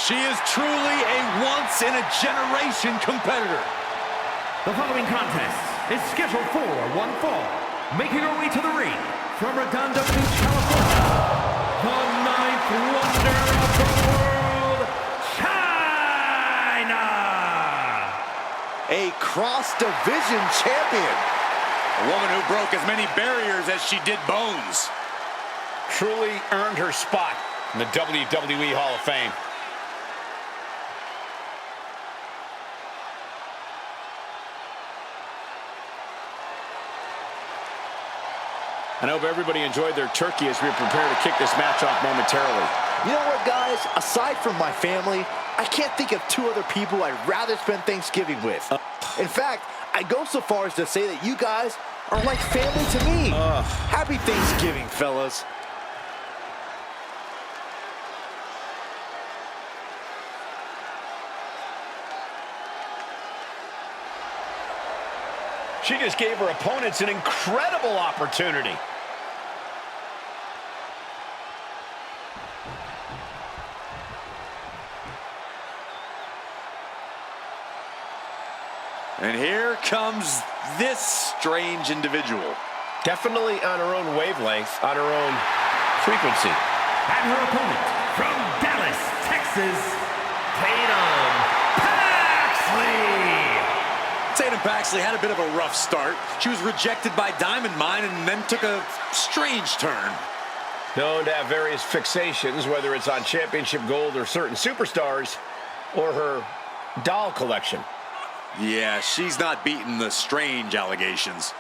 She is truly a once-in-a-generation competitor. The following contest is scheduled for one fall. Making her way to the ring from Redondo Beach, California, the ninth wonder of the world, Chyna! A cross-division champion. A woman who broke as many barriers as she did bones. Truly earned her spot in the WWE Hall of Fame. I hope everybody enjoyed their turkey as we prepare to kick this match off momentarily. You know what, guys? Aside from my family, I can't think of two other people I'd rather spend Thanksgiving with. In fact, I go so far as to say that you guys are like family to me. Happy Thanksgiving, fellas. She just gave her opponents an incredible opportunity. And here comes this strange individual. Definitely on her own wavelength, on her own frequency. And her opponent from Dallas, Texas, Tatum Paxley! Tatum Paxley had a bit of a rough start. She was rejected by Diamond Mine and then took a strange turn. Known to have various fixations, whether it's on championship gold or certain superstars, or her doll collection. Yeah, she's not beating the strange allegations.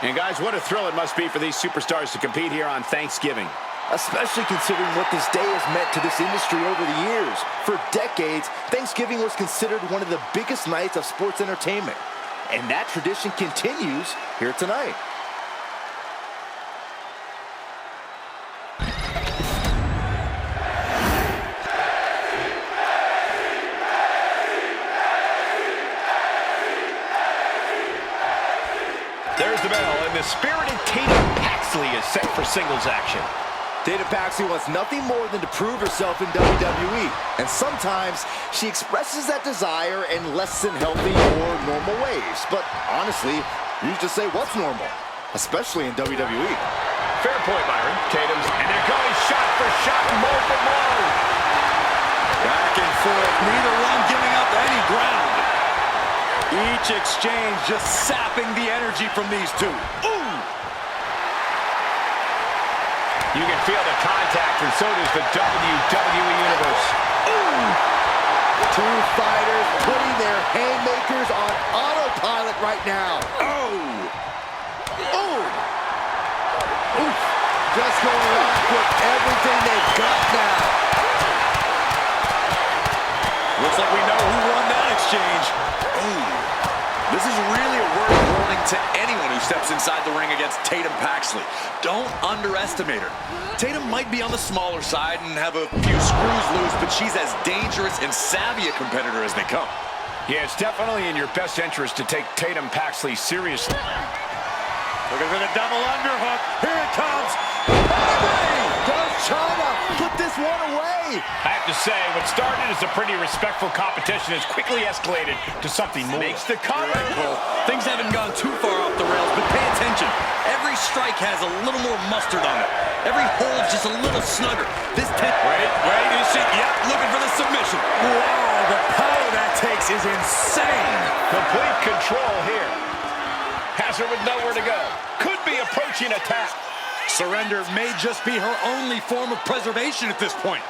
And guys, what a thrill it must be for these superstars to compete here on Thanksgiving. Especially considering what this day has meant to this industry over the years. For decades, Thanksgiving was considered one of the biggest nights of sports entertainment. And that tradition continues here tonight. There's the bell, and the spirited Tatum Paxley is set for singles action. Tatum Paxley wants nothing more than to prove herself in WWE. And sometimes she expresses that desire in less than healthy or normal ways. But honestly, you just say what's normal, especially in WWE. Fair point, Byron. Tatum's, and they're going shot for shot, blow for blow. Back and forth, neither one giving up any ground. Each exchange just sapping the energy from these two. Ooh! You can feel the contact, and so does the WWE Universe. Ooh! Two fighters putting their haymakers on autopilot right now. Oh! Ooh! Oof! Just going off with everything they've got now. Looks like we know who won that exchange. Ooh! This is really a word of warning to anyone who steps inside the ring against Tatum Paxley. Don't underestimate her. Tatum might be on the smaller side and have a few screws loose, but she's as dangerous and savvy a competitor as they come. Yeah, it's definitely in your best interest to take Tatum Paxley seriously. Looking for the double underhook. Here it comes. Does Chyna put this one away? I have to say, what started as a pretty respectful competition has quickly escalated to something more. Makes the cover. Right, Cole. Things haven't gone too far off the rails, but pay attention. Every strike has a little more mustard on it. Every hold's just a little snugger. This Wait, is she? Yep, looking for the submission. Wow, the power that takes is insane. Complete control here. Has her with nowhere to go. Could be approaching a tap. Surrender may just be her only form of preservation at this point.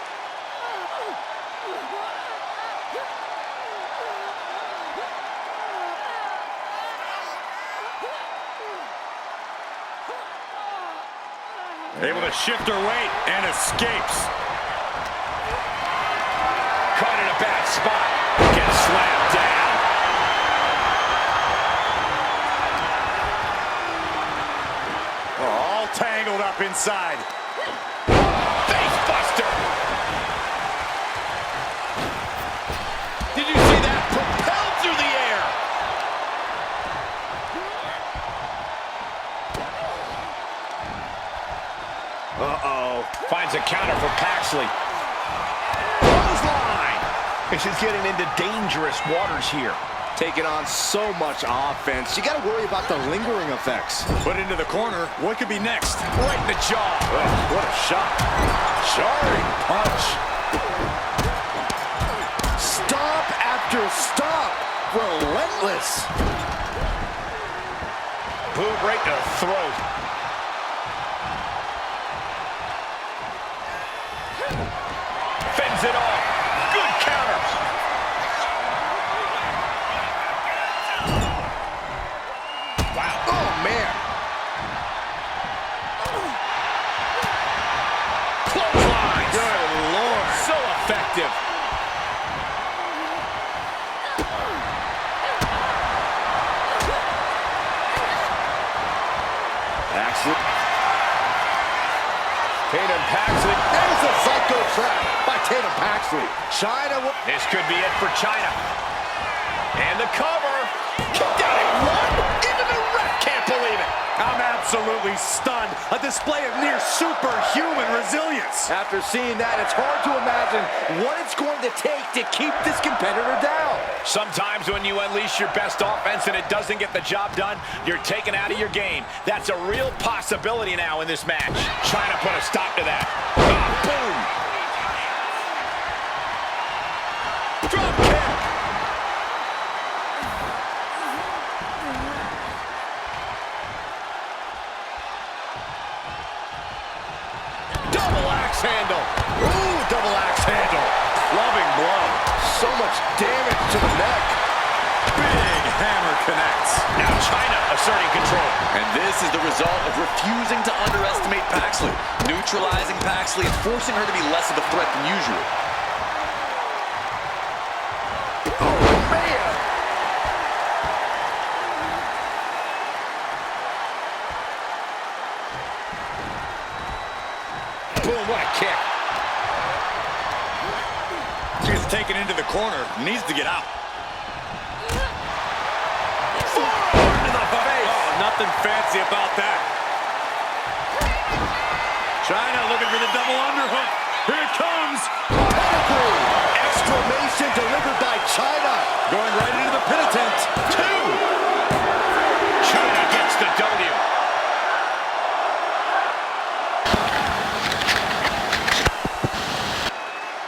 Able to shift her weight and escapes. Caught in a bad spot. Gets slammed down. All tangled up inside. Face buster. Did you see that? Propelled through the air. Uh-oh. Finds a counter for Paxley. Clothesline! This is getting into dangerous waters here. Taking on so much offense. You got to worry about the lingering effects. Put into the corner. What could be next? Right in the jaw. Oh, what a shot. Jarring punch. Stomp after stomp. Relentless. Boom right to the throat. Fends it off. Good counter. Wow. Oh, man. Clothesline. Good Lord. So effective. Paxley. Tatum Paxley. There's a psycho trap by Tatum Paxley. China. This could be it for China. And the cover. Kicked out at one. Into the ref. Can't believe it. I'm absolutely stunned. A display of near superhuman resilience. After seeing that, it's hard to imagine what it's going to take to keep this competitor down. Sometimes when you unleash your best offense and it doesn't get the job done, you're taken out of your game. That's a real possibility now in this match. China put a stop to that. Boom! Drop kick! Double axe handle! Ooh, double axe handle. Loving blow. So much damage to the neck. Big hammer connects. Now China asserting control. And this is the result of refusing to underestimate Paxley, neutralizing Paxley and forcing her to be less of a threat than usual. Oh, man. Boom, what a kick. She's taken into the corner, needs to get out. Forearm to the face. Oh, nothing fancy about that. China looking for the double underhook. Here it comes. Exclamation delivered by China. Going right into the pin attempt. Two. China gets the W.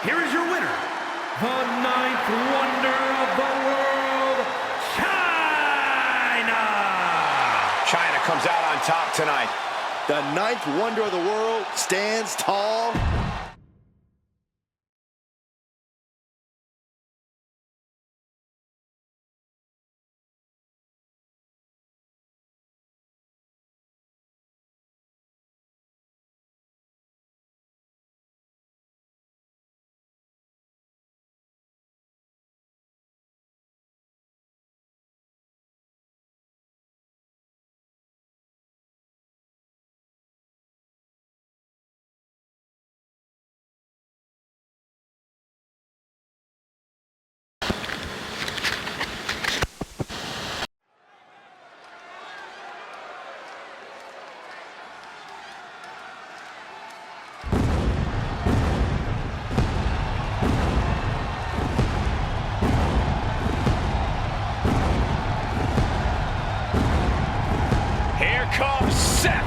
Here is your winner, the ninth wonder of the world, China! China comes out on top tonight. The ninth wonder of the world stands tall. Here comes Seth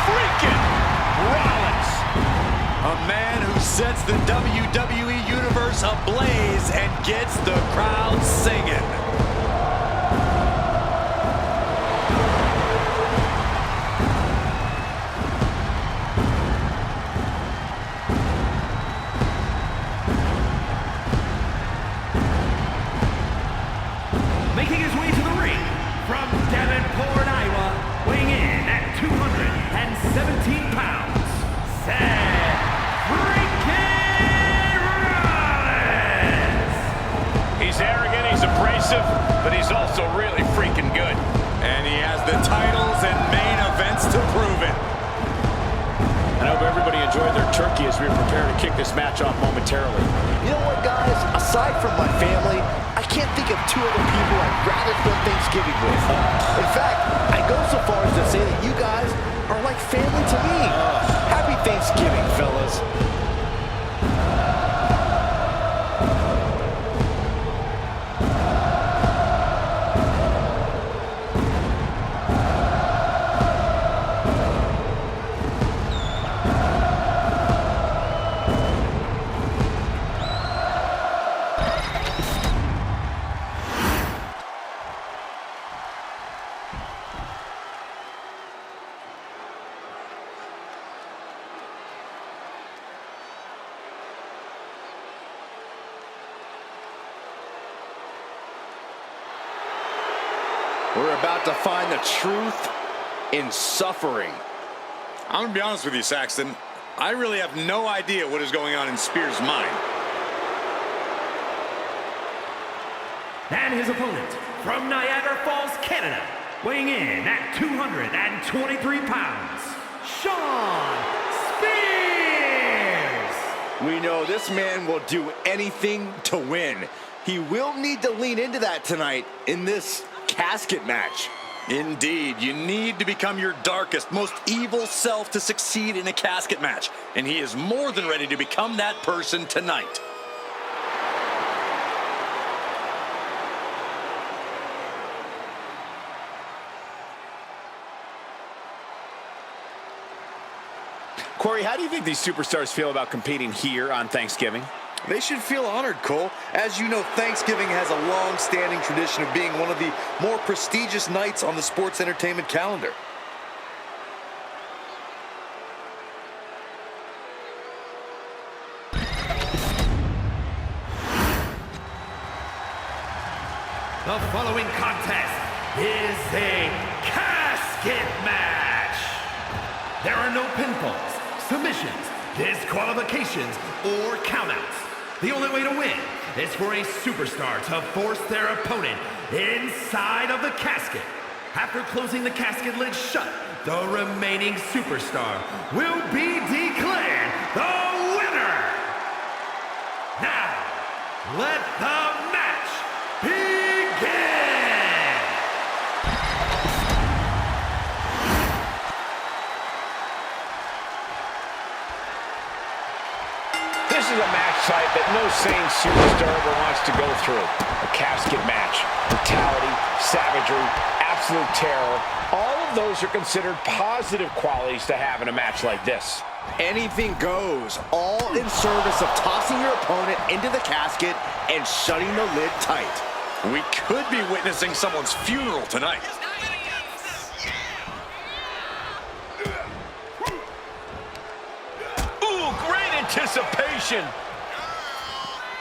freaking Rollins. A man who sets the WWE Universe ablaze and gets the crowd singing. Making his way to the ring from Davenport, Iowa, weighing in at 217 pounds, Seth freaking Rollins! He's arrogant, he's abrasive, but he's also really freaking good. And he has the titles and main events to prove it. I hope everybody enjoyed their turkey as we prepare to kick this match off momentarily. You know what, guys? Aside from my family, I can't think of two other people I'd rather spend Thanksgiving with. In fact, I go so far as to say that you guys are like family to me. Happy is. We're about to find the truth in suffering. I'm gonna be honest with you, Saxton. I really have no idea what is going on in Spears' mind. And his opponent, from Niagara Falls, Canada, weighing in at 223 pounds, Shawn Spears! We know this man will do anything to win. He will need to lean into that tonight in this casket match. Indeed, you need to become your darkest, most evil self to succeed in a casket match. And he is more than ready to become that person tonight. Corey, how do you think these superstars feel about competing here on Thanksgiving? They should feel honored, Cole. As you know, Thanksgiving has a long-standing tradition of being one of the more prestigious nights on the sports entertainment calendar. The following contest is a casket match. There are no pinfalls, submissions, disqualifications, or countouts. The only way to win is for a superstar to force their opponent inside of the casket. After closing the casket lid shut, the remaining superstar will be declared the winner. Now, let the match begin! This is a match type that no sane superstar ever wants to go through. A casket match. Brutality, savagery, absolute terror. All of those are considered positive qualities to have in a match like this. Anything goes, all in service of tossing your opponent into the casket and shutting the lid tight. We could be witnessing someone's funeral tonight. Ooh, great anticipation.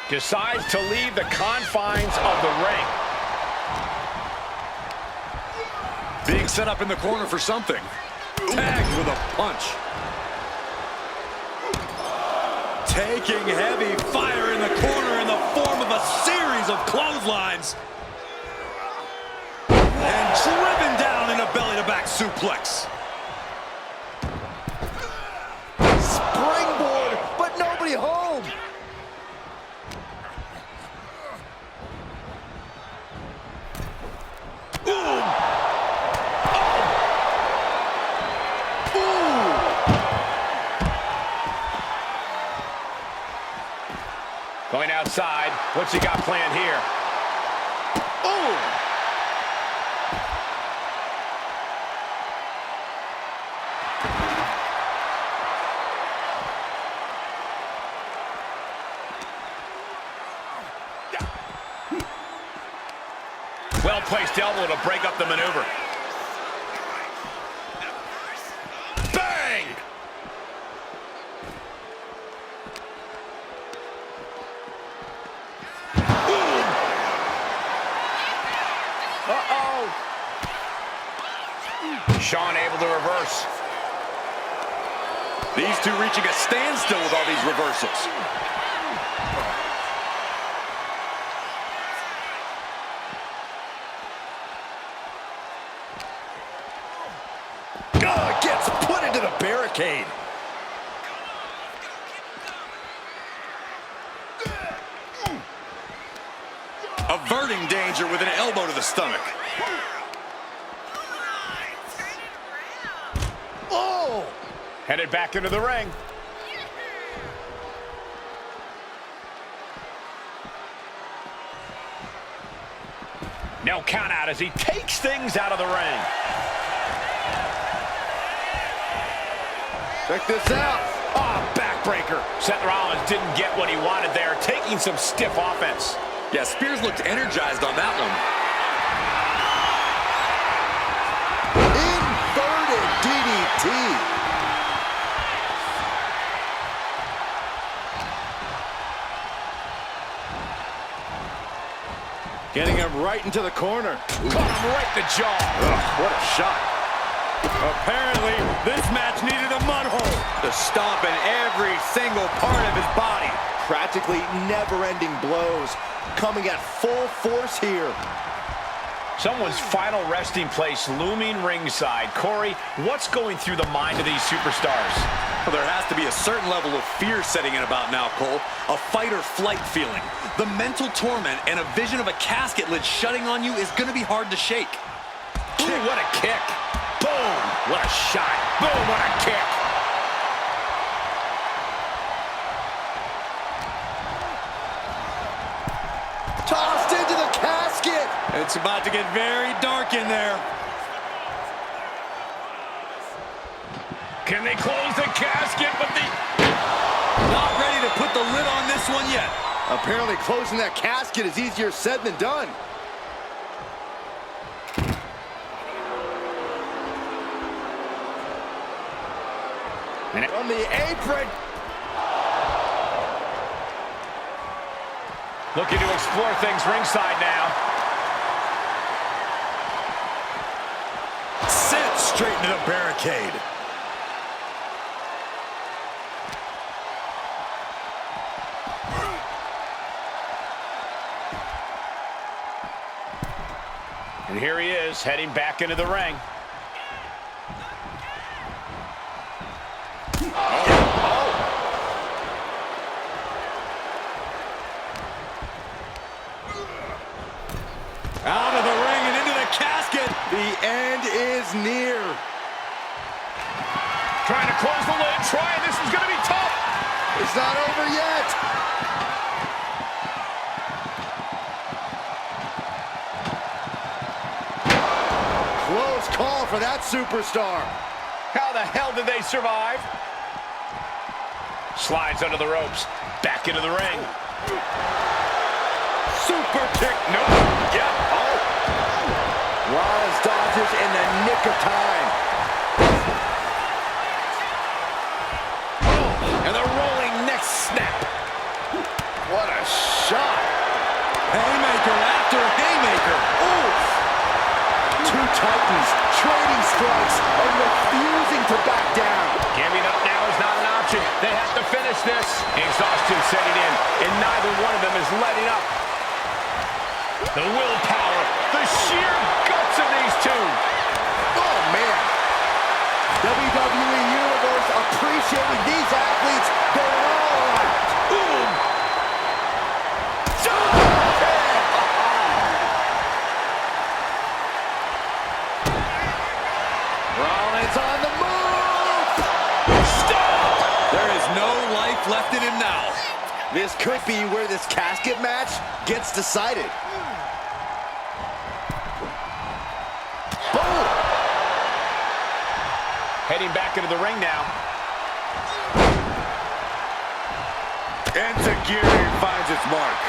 Decides to leave the confines of the ring. Being set up in the corner for something. Tagged with a punch. Taking heavy fire in the corner in the form of a series of clotheslines. And driven down in a belly-to-back suplex. Springboard, but nobody home. Going outside. What's he got planned here? Ooh. Well-placed elbow to break up the maneuver. Bang! Uh-oh. Shawn able to reverse. These two reaching a standstill with all these reversals. Gets put into the barricade. Averting danger with an elbow to the stomach. Oh! Headed back into the ring. No count out as he takes things out of the ring. Check this out. Oh, backbreaker. Seth Rollins didn't get what he wanted there, taking some stiff offense. Yeah, Spears looked energized on that one. Inverted DDT. Getting him right into the corner. Caught him right in the jaw. Ugh, what a shot. Apparently, this match needed a mud hole to stomp in every single part of his body. Practically never-ending blows coming at full force here. Someone's final resting place looming ringside. Corey, what's going through the mind of these superstars? Well, there has to be a certain level of fear setting in about now, Cole. A fight or flight feeling. The mental torment and a vision of a casket lid shutting on you is going to be hard to shake. Ooh, what a kick. Boom, what a shot. Boom, what a kick. Tossed into the casket. It's about to get very dark in there. Can they close the casket? But Not ready to put the lid on this one yet. Apparently closing that casket is easier said than done. On the apron. looking to explore things ringside now. Sent straight into the barricade. And here he is, heading back into the ring. Out of the ring and into the casket. The end is near. Trying to close the lid, trying. This is going to be tough. It's not over yet. Close call for that superstar. How the hell did they survive? Slides under the ropes, back into the ring. Super kick. No. Yep. Oh. Rollins dodges in the nick of time. Oh, and the rolling neck snap. What a shot. Haymaker after haymaker. Oof. Two Titans trading strikes and refusing to back down. Giving up now is not an option. They have to finish this. Exhaustion setting in, and neither one of them is letting up. The willpower, the sheer guts of these two. Oh, man. WWE Universe appreciating these athletes going all out. Boom. Rollins on the move. Stop. There is no life left in him now. This could be where this casket match gets decided. Boom. Heading back into the ring now. And Tajiri finds its mark.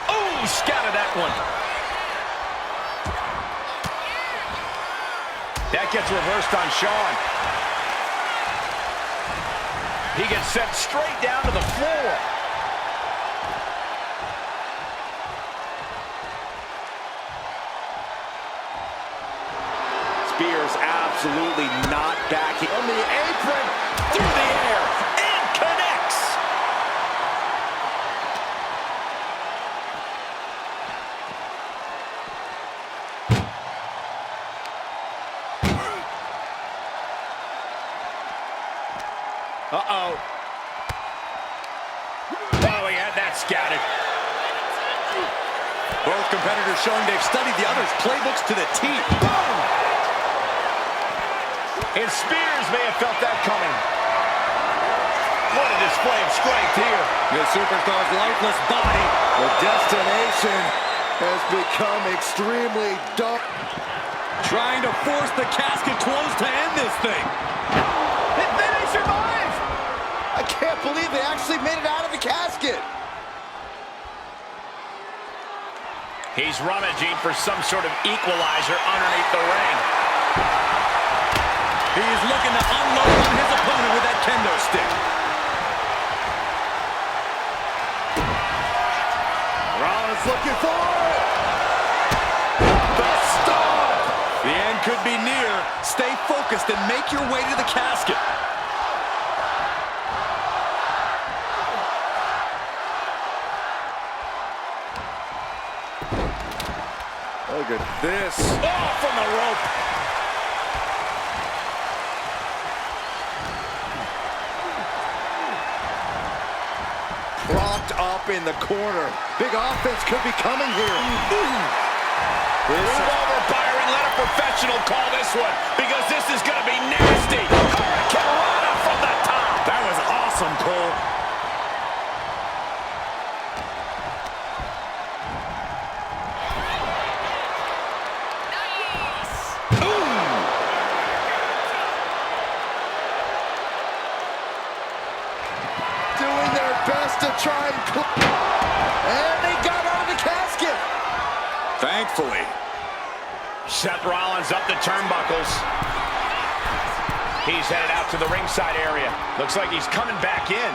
Oh, scouted that one. That gets reversed on Shawn. He gets sent straight down to the floor. Spears absolutely not backing. On the apron. Through the air. And connects. Uh-oh. Oh, he had that scouted. Both competitors showing they've studied the other's playbooks to the T. Boom! And Spears may have felt that coming. What a display of strength here. The superstar's lifeless body. The destination has become extremely dark. Trying to force the casket closed to end this thing. And then they survive! I can't believe they actually made it out of the casket. He's rummaging for some sort of equalizer underneath the ring. He's looking to unload on his opponent with that kendo stick. Rollins looking for it. The stomp. The end could be near. Stay focused and make your way to the casket. Look at this. Oh, from the rope. Propped up in the corner. Big offense could be coming here. Move over, Byron. Let a professional call this one, because this is going to be nasty. Hurricane Rana from the top. That was awesome, Cole. Doing their best to try and they got out of the casket. Thankfully. Seth Rollins up the turnbuckles. He's headed out to the ringside area. Looks like he's coming back in.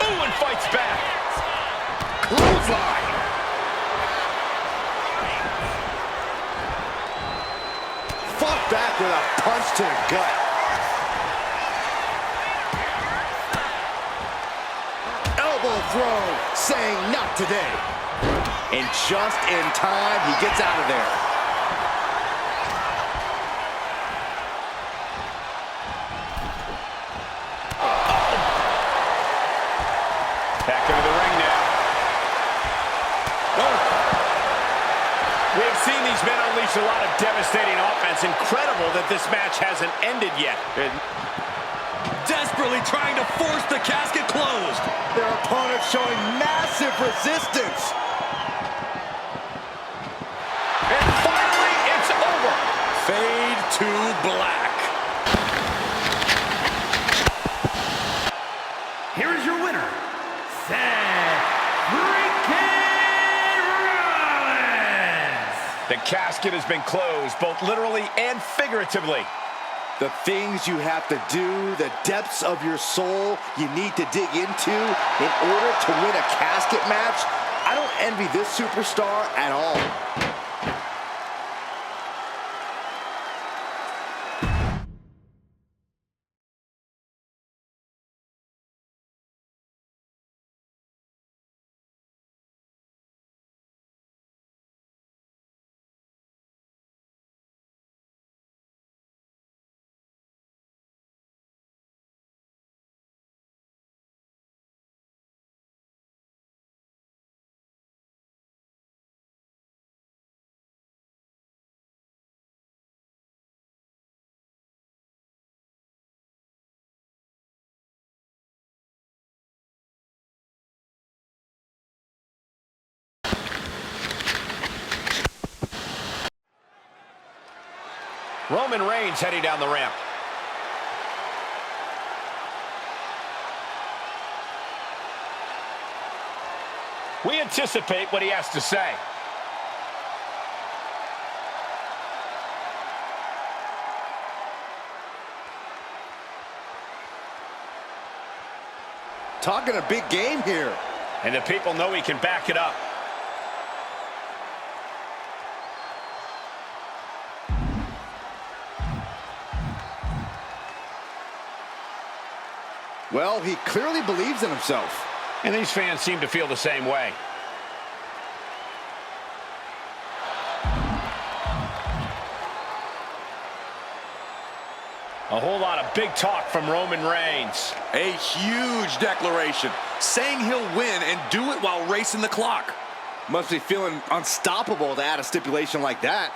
Ooh, and fights back. Clothesline. Fought back with a punch to the gut. Elbow throw, saying not today. And just in time, he gets out of there. Back into the ring now. Oh. We've seen these men unleash a lot of devastating offense. Incredible that this match hasn't ended yet. Desperately trying to force the casket closed. Their opponent showing massive resistance. And finally, it's over. Fade to black. Here is your winner, Seth freaking Rollins. The casket has been closed, both literally and figuratively. The things you have to do, the depths of your soul you need to dig into in order to win a casket match. I don't envy this superstar at all. Roman Reigns heading down the ramp. We anticipate what he has to say. Talking a big game here. And the people know he can back it up. Well, he clearly believes in himself. And these fans seem to feel the same way. A whole lot of big talk from Roman Reigns. A huge declaration, saying he'll win and do it while racing the clock. Must be feeling unstoppable to add a stipulation like that.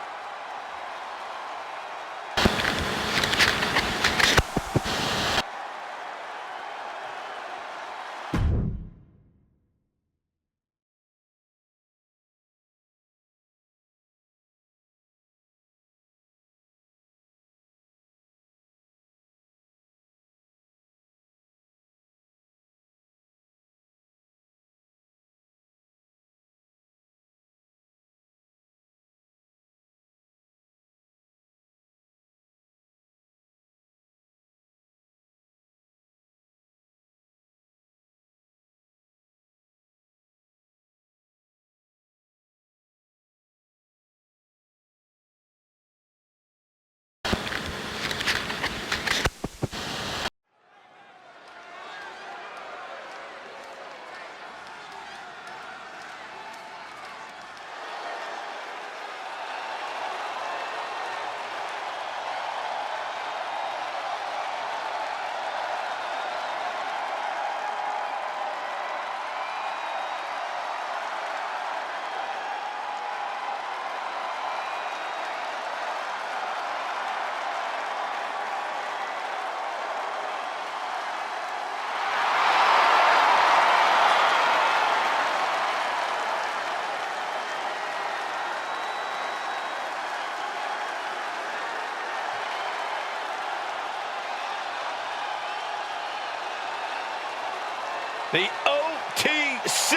The OTC is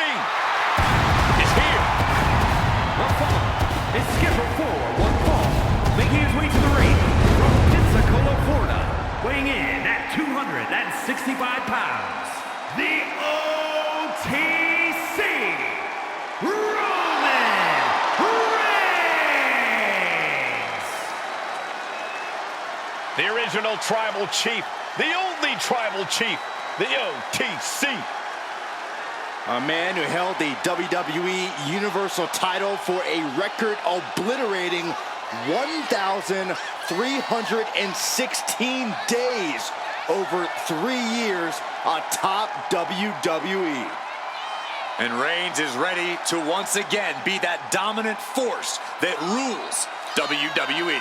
here. The following is scheduled for one fall, making his way to the ring from Pensacola, Florida, weighing in at 265 pounds, the OTC, Roman Reigns! The original tribal chief, the only tribal chief, the OTC. A man who held the WWE Universal title for a record-obliterating 1,316 days over 3 years atop WWE. And Reigns is ready to once again be that dominant force that rules WWE.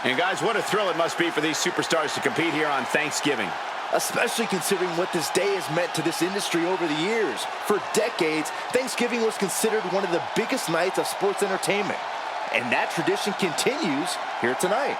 And guys, what a thrill it must be for these superstars to compete here on Thanksgiving. Especially considering what this day has meant to this industry over the years. For decades, Thanksgiving was considered one of the biggest nights of sports entertainment. And that tradition continues here tonight.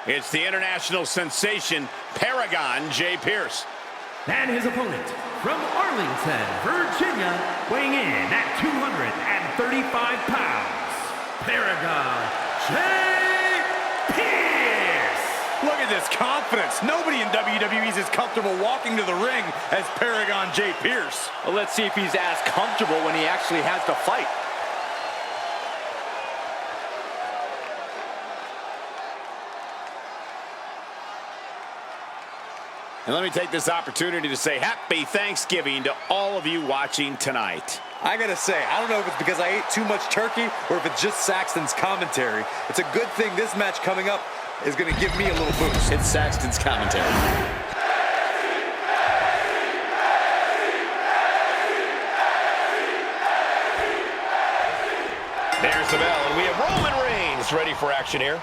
It's the international sensation, Paragon J. Pierce. And his opponent, from Arlington, Virginia, weighing in at 235 pounds, Paragon J. Pierce! Look at this confidence. Nobody in WWE is as comfortable walking to the ring as Paragon J. Pierce. Well, let's see if he's as comfortable when he actually has to fight. And let me take this opportunity to say happy Thanksgiving to all of you watching tonight. I gotta say, I don't know if it's because I ate too much turkey or if it's just Saxton's commentary. It's a good thing this match coming up is gonna give me a little boost. It's Saxton's commentary. has the bell, and we have Roman Reigns ready for action here.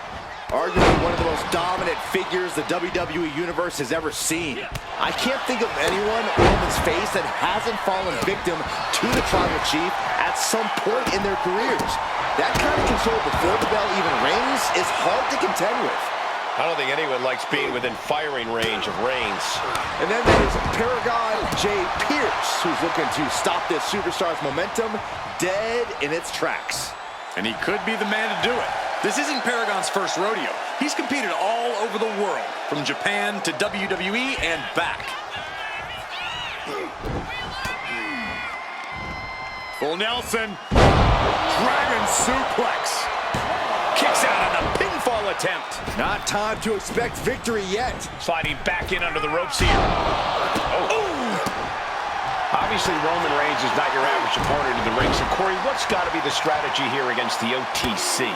Arguably one of the most dominant figures the WWE Universe has ever seen. I can't think of anyone Roman's face that hasn't fallen victim to the Tribal Chief at some point in their careers. That kind of control before the bell even rings is hard to contend with. I don't think anyone likes being within firing range of Reigns. And then there's Paragon J. Pierce, who's looking to stop this superstar's momentum dead in its tracks. And he could be the man to do it. This isn't Paragon's first rodeo. He's competed all over the world, from Japan to WWE and back. Full Nelson. Dragon suplex. Kicks out on the pinfall attempt. Not time to expect victory yet. Sliding back in under the ropes here. Oh. Obviously, Roman Reigns is not your average opponent in the ring. So, Corey, what's got to be the strategy here against the OTC?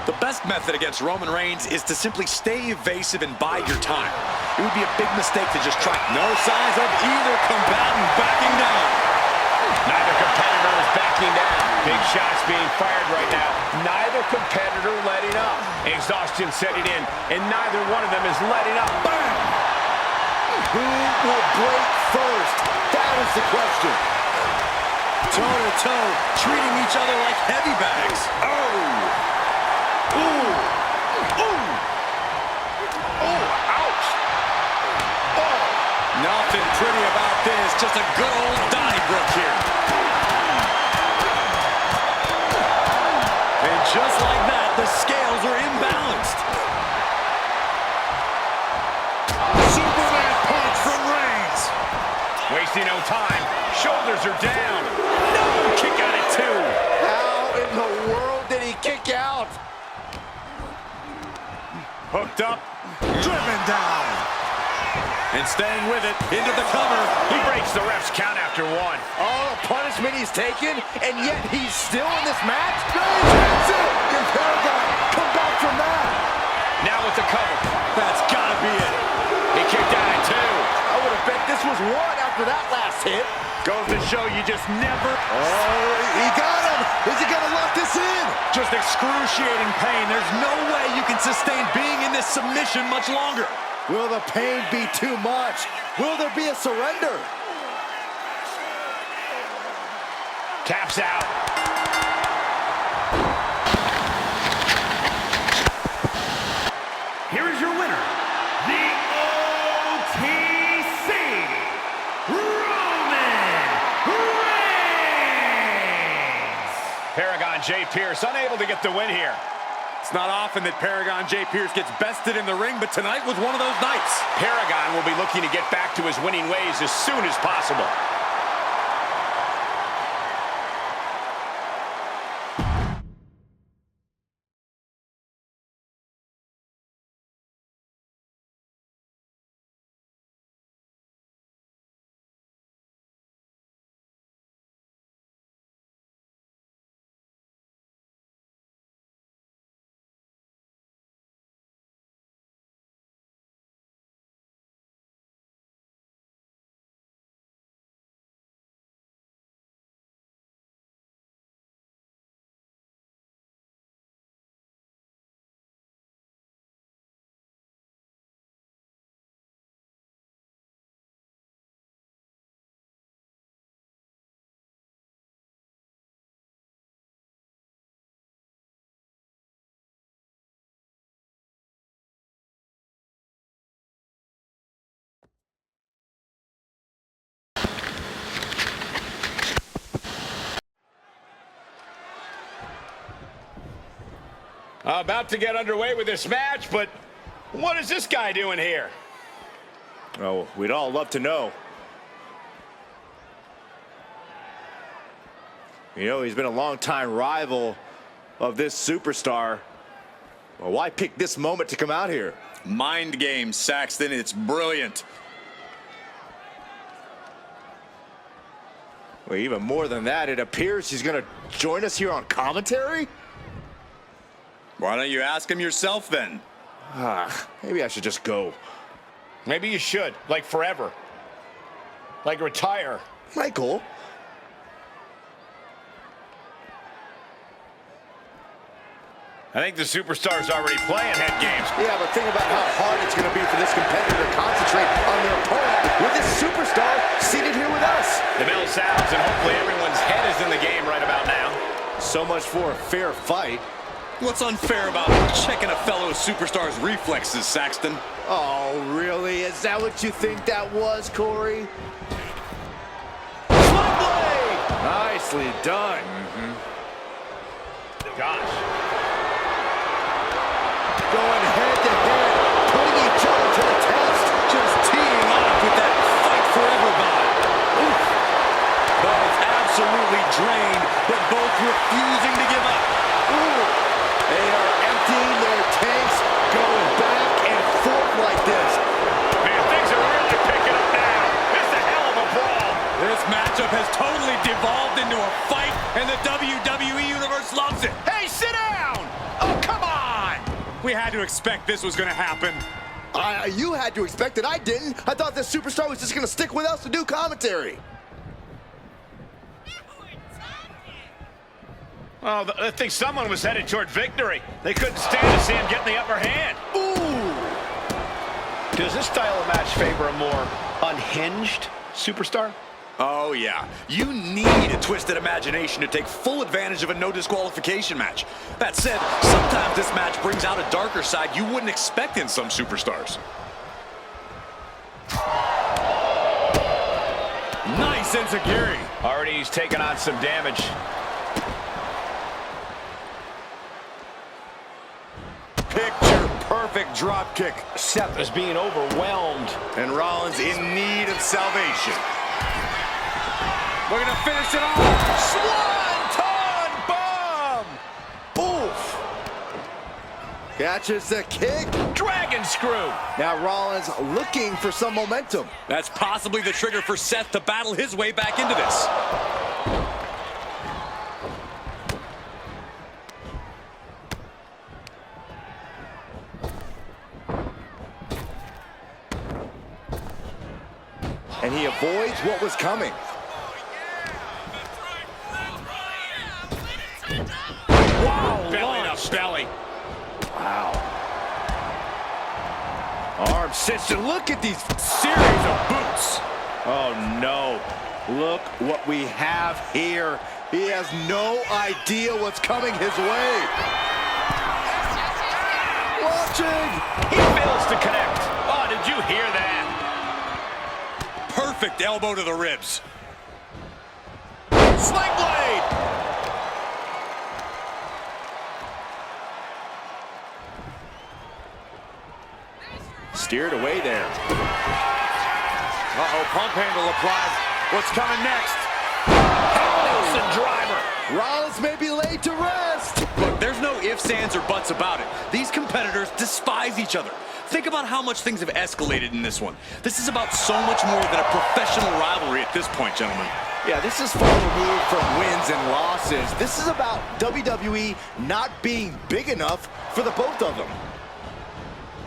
The best method against Roman Reigns is to simply stay evasive and bide your time. It would be a big mistake to just try. No signs of either combatant backing down. Neither competitor is backing down. Big shots being fired right now. Neither competitor letting up. Exhaustion setting in, and neither one of them is letting up. Bam! Who will break first? That is the question. Toe-to-toe, treating each other like heavy bags. Oh! Ooh! Ooh! Oh, ouch! Oh! Nothing pretty about this. Just a good old Donnybrook here. And just like that, the scales are imbalanced. Superman punch from Reigns. Wasting no time. Shoulders are down. No! Kick out at two. How in the world did he kick out? Hooked up. Driven down. And staying with it. Into the cover. He breaks the ref's count after one. All the punishment he's taken, and yet he's still in this match? That's it! Can Paragon come back from that? Now with the cover. That's gotta be it. He kicked out at two. I would have bet this was one after that last hit. Goes to show you just never... Oh, he got him! Is he gonna lock this in? Just excruciating pain. There's no way you can sustain being in this submission much longer. Will the pain be too much? Will there be a surrender? Taps out. Here is your winner, the OTC, Roman Reigns! Paragon J. Pierce unable to get the win here. It's not often that Paragon J. Pierce gets bested in the ring, but tonight was one of those nights. Paragon will be looking to get back to his winning ways as soon as possible. About to get underway with this match, but what is this guy doing here? Oh, we'd all love to know. You know, he's been a longtime rival of this superstar. Well, why pick this moment to come out here? Mind games, Saxton. It's brilliant. Well, even more than that, it appears he's going to join us here on commentary? Why don't you ask him yourself then? Maybe I should just go. Maybe you should, like forever. Like retire. Michael. I think the superstar's already playing head games. Yeah, but think about how hard it's going to be for this competitor to concentrate on their opponent with this superstar seated here with us. The bell sounds, and hopefully everyone's head is in the game right about now. So much for a fair fight. What's unfair about checking a fellow superstar's reflexes, Saxton? Oh, really? Is that what you think that was, Corey? Nicely done. Gosh. Going head to head, putting each other to the test. Just teeing off with that fight forever vibe. Oof. Both absolutely drained, but both refusing to give up. Ooh. They are emptying their tanks, going back and forth like this. Man, things are really picking up now. It's a hell of a brawl. This matchup has totally devolved into a fight, and the WWE Universe loves it. Hey, sit down! Oh, come on! We had to expect this was going to happen. You had to expect it. I didn't. I thought this superstar was just going to stick with us to do commentary. Oh, I think someone was headed toward victory. They couldn't stand to see him getting the upper hand. Ooh! Does this style of match favor a more unhinged superstar? Oh, yeah. You need a twisted imagination to take full advantage of a no disqualification match. That said, sometimes this match brings out a darker side you wouldn't expect in some superstars. Nice enziguri. Already he's taken on some damage. Picture-perfect drop kick. Seth is being overwhelmed. And Rollins in need of salvation. We're going to finish it off. Swanton bomb! Oof! Catches the kick. Dragon screw. Now Rollins looking for some momentum. That's possibly the trigger for Seth to battle his way back into this. And he avoids what was coming. Wow, Belly to belly. Wow. Arm cinched. Look at these series of boots. Oh no. Look what we have here. He has no idea what's coming his way. Launching. He fails to connect. Oh, did you hear that? Perfect elbow to the ribs. Sling blade. Steered away there. Uh-oh, pump handle applied. What's coming next? Nelson driver. Rollins may be laid to rest. Look, there's no ifs, ands, or buts about it. These competitors despise each other. Think about how much things have escalated in this one. This is about so much more than a professional rivalry at this point, gentlemen. Yeah, this is far removed from wins and losses. This is about WWE not being big enough for the both of them.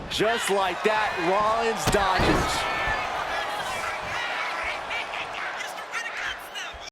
Just like that, Rollins dodges.